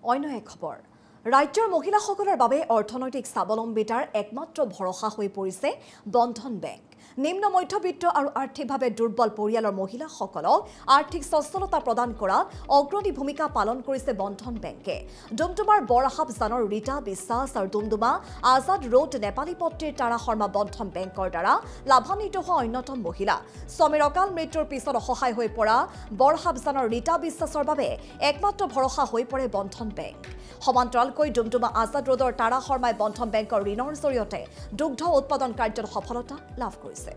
অন্য এক খবৰ ৰাজ্যৰ মহিলাসকলৰ বাবে অৰ্থনৈতিক স্বাৱলম্বিতাৰ একমাত্ৰ ভৰসা হৈ পৰিছে বন্ধন বেংক। নিম্ন মধ্যবিত্ত আৰু আৰ্থিকভাৱে দুৰ্বল পৰিয়ালৰ মহিলাসকলক আৰ্থিক সচ্ছলতা প্ৰদান কৰাত অগ্ৰণী ভূমিকা পালন কৰিছে বন্ধন বেংকে। ডুমডুমাৰ বৰহাবজানৰ ৰীতা বিশ্বাস আৰু ডুমডুমা আজাদ ৰোড নেপালী পট্টিৰ তাৰা শৰ্মা বন্ধন বেংকৰ দ্বাৰা লাভান্বিত হোৱা অন্যতম মহিলা। স্বামীৰ অকাল মৃত্যুৰ পিছত অসহায় হৈ পৰা বৰহাবজানৰ ৰীতা বিশ্বাসৰ বাবে একমাত্ৰ ভৰসা হৈ পৰে বন্ধন বেংক। সমান্তৰালকৈ ডুমডুমা আজাদ ৰোডৰ তাৰা শৰ্মাই বন্ধন বেংকৰ ঋণৰ জৰিয়তে দুগ্ধ উৎপাদন কাৰ্যত সফলতা লাভ কৰিছে।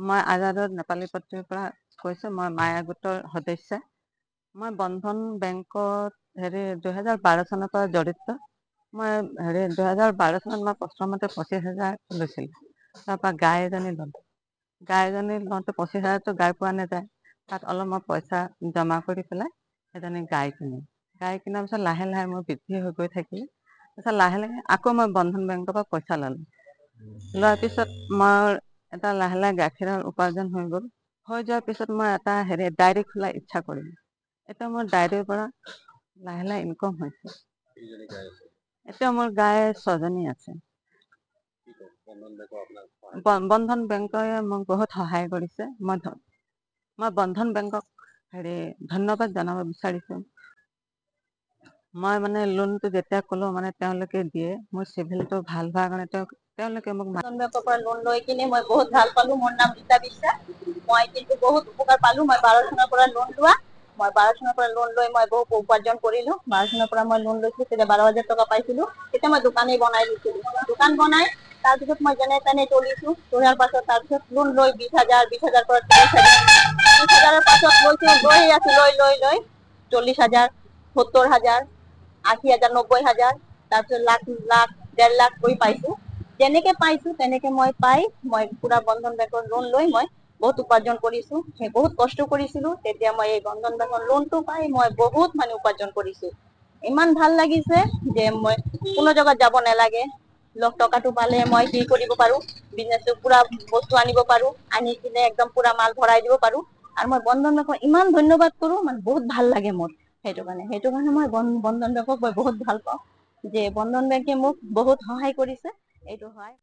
মই আজাদত নেপালী পট্টিৰ পৰা কৈছোঁ। মই মায়া গোটৰ সদস্য। মই বন্ধন বেংকত 2012 চনৰ পৰা জড়িত। মই 2012 চনত মই প্ৰথমতে 25,000 লৈছিলোঁ। তাৰপৰা গাই এজনী ল'লোঁ। গাই এজনী লওঁতে 25,000টো গাই পোৱা নাযায়। তাত অলপ মই পইচা জমা কৰি পেলাই এজনী গাই কিনিলোঁ। গাই কিনাৰ পিছত লাহে লাহে মোৰ বৃদ্ধি হৈ গৈ থাকিলে। তাৰপিছত লাহে লাহে আকৌ মই বন্ধন বেংকৰ পৰা পইচা ল'লোঁ। লোৱাৰ পিছত মই এটা লাহে লাহে গাখীৰৰ উপাৰ্জন হৈ গ'ল। হৈ যোৱাৰ পিছত মই এটা ডায়েৰী খোলাৰ ইচ্ছা কৰিলোঁ। এতিয়া মোৰ ডায়েৰীৰ পৰা লাহে লাহে ইনকম হৈছে। এতিয়া মোৰ গাই 6জনী আছে। বন্ধন বেংকে মোক বহুত সহায় কৰিছে। মই বন্ধন বেংকক ধন্যবাদ জনাব বিচাৰিছোঁ। মই মানে লোনটো যেতিয়া ক'লোঁ মানে তেওঁলোকে দিয়ে। মোৰ চিভিলটো ভাল হোৱাৰ কাৰণে তেওঁলোকে মোক বন্ধন বেংকৰ পৰা লোন লৈ কিনে মই বহুত ভাল পালোঁ। মোৰ নাম ৰীতা বিশ্বাস। মই কিন্তু বহুত উপকাৰ পালোঁ। মই 12 চনৰ পৰা লোন লোৱা। মই 12 চনৰ পৰা লোন লৈ মই বহুত উপাৰ্জন কৰিলোঁ। 12 চনৰ পৰা মই লোন লৈছিলোঁ, তেতিয়া 12,000 টকা পাইছিলোঁ। তেতিয়া মই দোকানেই বনাই লৈছিলোঁ। দোকান বনাই তাৰপিছত মই যেনে তেনে চলিছোঁ। চলাৰ পাছত তাৰপিছত লোন লৈ 20,000 পৰা 30,000, 30,000ৰ পাছত লৈ আছোঁ লৈ 40,000, 70,000, 80,000, 90,000, তাৰপিছত লাখ, 1.5 লাখ কৰি পাইছোঁ। যেনেকে পাইছোঁ তেনেকে মই পুৰা বন্ধন বেংকৰ লোন লৈ মই বহুত উপাৰ্জন কৰিছোঁ। বহুত কষ্ট কৰিছিলোঁ। তেতিয়া মই এই বন্ধন বেংকৰ লোনটো পাই মই বহুত মানে উপাৰ্জন কৰিছোঁ। ইমান ভাল লাগিছে যে মই কোনো জেগাত যাব নালাগে। টকাটো পালে মই কি কৰিব পাৰোঁ, বিজনেছটো পুৰা বস্তু আনিব পাৰোঁ। আনি কিনে একদম পুৰা মাল ভৰাই দিব পাৰোঁ। আৰু মই বন্ধন বেংকক ইমান ধন্যবাদ কৰোঁ, মানে বহুত ভাল লাগে মোৰ। সেইটো কাৰণে মই বন্ধন বেংকক মই বহুত ভাল পাওঁ। যে বন্ধন বেংকে মোক বহুত সহায় কৰিছে। এইটো হয়।